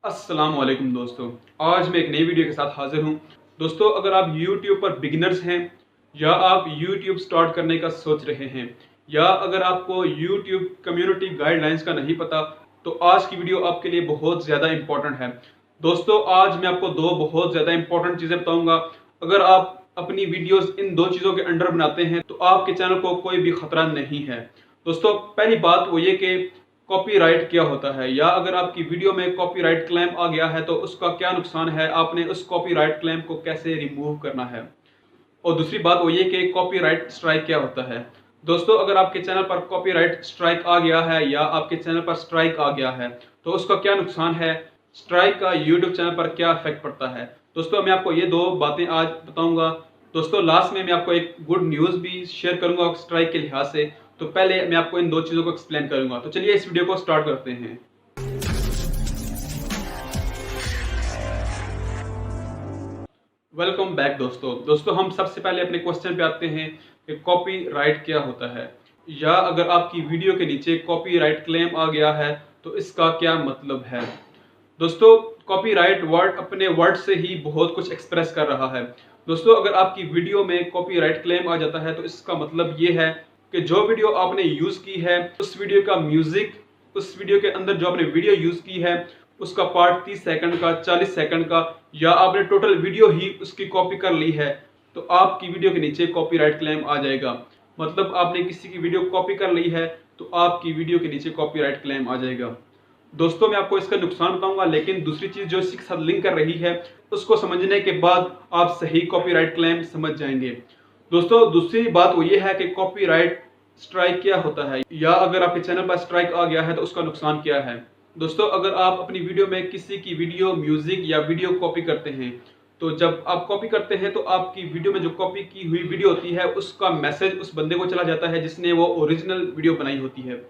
अस्सलाम वालेकुम दोस्तों। आज मैं एक नई वीडियो के साथ हाजिर हूँ। दोस्तों, अगर आप YouTube पर बिगिनर्स हैं या आप YouTube स्टार्ट करने का सोच रहे हैं या अगर आपको YouTube कम्युनिटी गाइडलाइंस का नहीं पता, तो आज की वीडियो आपके लिए बहुत ज़्यादा इम्पोर्टेंट है। दोस्तों, आज मैं आपको दो बहुत ज़्यादा इम्पोर्टेंट चीज़ें बताऊँगा। अगर आप अपनी वीडियोज़ इन दो चीज़ों के अंडर बनाते हैं तो आपके चैनल को कोई भी खतरा नहीं है। दोस्तों, पहली बात वो ये कि कॉपीराइट क्या होता है, या अगर आपकी वीडियो में कॉपीराइट क्लेम आ गया है तो उसका क्या नुकसान है, आपने उस कॉपीराइट क्लेम को कैसे रिमूव करना है। और दूसरी बात वो ये कि कॉपीराइट स्ट्राइक क्या होता है। दोस्तों, अगर आपके चैनल पर कॉपीराइट स्ट्राइक आ गया है या आपके चैनल पर स्ट्राइक आ गया है तो उसका क्या नुकसान है, स्ट्राइक का यूट्यूब चैनल पर क्या इफेक्ट पड़ता है। दोस्तों, मैं आपको ये दो बातें आज बताऊंगा। दोस्तों, लास्ट में मैं आपको एक गुड न्यूज़ भी शेयर करूंगा स्ट्राइक के लिहाज से। तो पहले मैं आपको इन दो चीज़ों को एक्सप्लेन करूंगा। तो चलिए इस वीडियो को स्टार्ट करते हैं। वेलकम बैक दोस्तों, हम सबसे पहले अपने क्वेश्चन पे आते हैं कि कॉपीराइट क्या होता है, या अगर आपकी वीडियो के नीचे कॉपीराइट क्लेम आ गया है तो इसका क्या मतलब है। दोस्तों, कॉपीराइट वर्ड अपने वर्ड से ही बहुत कुछ एक्सप्रेस कर रहा है। दोस्तों, अगर आपकी वीडियो में कॉपीराइट क्लेम आ जाता है तो इसका मतलब ये है कि जो वीडियो आपने यूज़ की है उस वीडियो का म्यूज़िक, उस वीडियो के अंदर जो आपने वीडियो यूज़ की है उसका पार्ट 30 सेकंड का, 40 सेकंड का, या आपने टोटल वीडियो ही उसकी कॉपी कर ली है तो आपकी वीडियो के नीचे कॉपीराइट क्लेम आ जाएगा। मतलब आपने किसी की वीडियो कॉपी कर ली है तो आपकी वीडियो के नीचे कॉपीराइट क्लेम आ जाएगा। दोस्तों, मैं आपको इसका नुकसान बताऊंगा, लेकिन दूसरी चीज जो इसके साथ लिंक कर रही है उसको समझने के बाद आप सही कॉपीराइट क्लेम समझ जाएंगे। दोस्तों, दूसरी बात वो ये है कि कॉपीराइट स्ट्राइक क्या होता है, या अगर आपके चैनल पर स्ट्राइक आ गया है तो उसका नुकसान क्या है। दोस्तों, अगर आप अपनी वीडियो में किसी की वीडियो, म्यूजिक या वीडियो कॉपी करते हैं तो जब आप कॉपी करते हैं तो आपकी वीडियो में जो कॉपी की हुई वीडियो होती है उसका मैसेज उस बंदे को चला जाता है जिसने वो ओरिजिनल वीडियो बनाई होती है।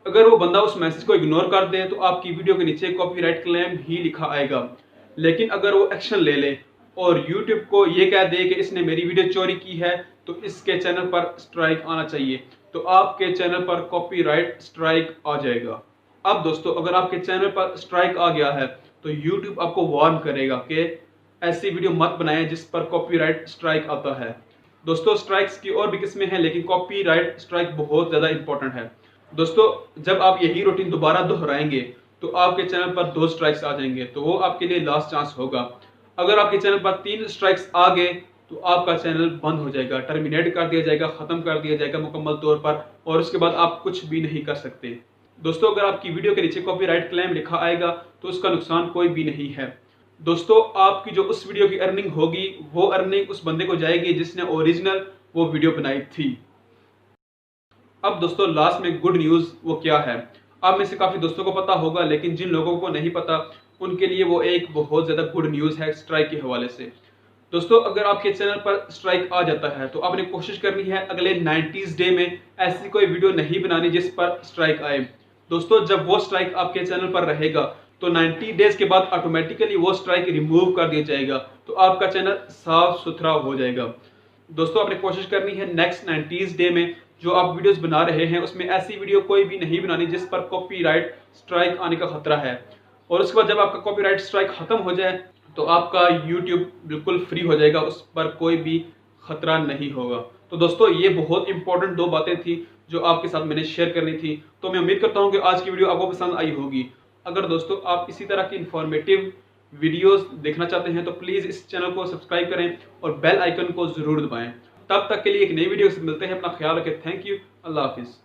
अगर वो बंदा उस मैसेज को इग्नोर कर दे तो आपकी वीडियो के नीचे कॉपीराइट क्लेम ही लिखा आएगा। लेकिन अगर वो एक्शन ले ले और यूट्यूब को ये कह दे कि इसने मेरी वीडियो चोरी की है तो इसके चैनल पर स्ट्राइक आना चाहिए, तो आपके चैनल पर कॉपीराइट स्ट्राइक आ जाएगा। अब दोस्तों, अगर आपके चैनल पर स्ट्राइक आ गया है तो यूट्यूब आपको वार्न करेगा कि ऐसी वीडियो मत बनाएं जिस पर कॉपीराइट स्ट्राइक आता है। दोस्तों, स्ट्राइक्स की और भी किस्में हैं लेकिन कॉपीराइट स्ट्राइक बहुत ज़्यादा इंपॉर्टेंट है। दोस्तों, जब आप यही रूटीन दोबारा दोहराएंगे तो आपके चैनल पर 2 स्ट्राइक्स आ जाएंगे, तो वो आपके लिए लास्ट चांस होगा। अगर आपके चैनल पर 3 स्ट्राइक्स आ गए तो आपका चैनल बंद हो जाएगा, टर्मिनेट कर दिया जाएगा, ख़त्म कर दिया जाएगा मुकम्मल तौर पर, और उसके बाद आप कुछ भी नहीं कर सकते। दोस्तों, अगर आपकी वीडियो के नीचे कॉपीराइट क्लेम लिखा आएगा तो उसका नुकसान कोई भी नहीं है। दोस्तों, आपकी जो उस वीडियो की अर्निंग होगी वो अर्निंग उस बंदे को जाएगी जिसने ओरिजिनल वो वीडियो बनाई थी। अब दोस्तों, लास्ट में गुड न्यूज़ वो क्या है। आप में से काफ़ी दोस्तों को पता होगा, लेकिन जिन लोगों को नहीं पता उनके लिए वो एक बहुत ज़्यादा गुड न्यूज़ है स्ट्राइक के हवाले से। दोस्तों, अगर आपके चैनल पर स्ट्राइक आ जाता है तो आपने कोशिश करनी है अगले 90 डे में ऐसी कोई वीडियो नहीं बनानी जिस पर स्ट्राइक आए। दोस्तों, जब वो स्ट्राइक आपके चैनल पर रहेगा तो 90 डेज के बाद ऑटोमेटिकली वो स्ट्राइक रिमूव कर दिया जाएगा, तो आपका चैनल साफ सुथरा हो जाएगा। दोस्तों, आपने कोशिश करनी है नेक्स्ट 90 डे में जो आप वीडियोस बना रहे हैं उसमें ऐसी वीडियो कोई भी नहीं बनानी जिस पर कॉपीराइट स्ट्राइक आने का खतरा है। और उसके बाद जब आपका कॉपीराइट स्ट्राइक खत्म हो जाए तो आपका यूट्यूब बिल्कुल फ्री हो जाएगा, उस पर कोई भी खतरा नहीं होगा। तो दोस्तों, ये बहुत इंपॉर्टेंट 2 बातें थी जो आपके साथ मैंने शेयर करनी थी। तो मैं उम्मीद करता हूँ कि आज की वीडियो आपको पसंद आई होगी। अगर दोस्तों आप इसी तरह की इंफॉर्मेटिव वीडियोस देखना चाहते हैं तो प्लीज़ इस चैनल को सब्सक्राइब करें और बेल आइकन को ज़रूर दबाएं। तब तक के लिए एक नई वीडियो से मिलते हैं। अपना ख्याल रखें। Thank you. अल्लाह हाफिज़।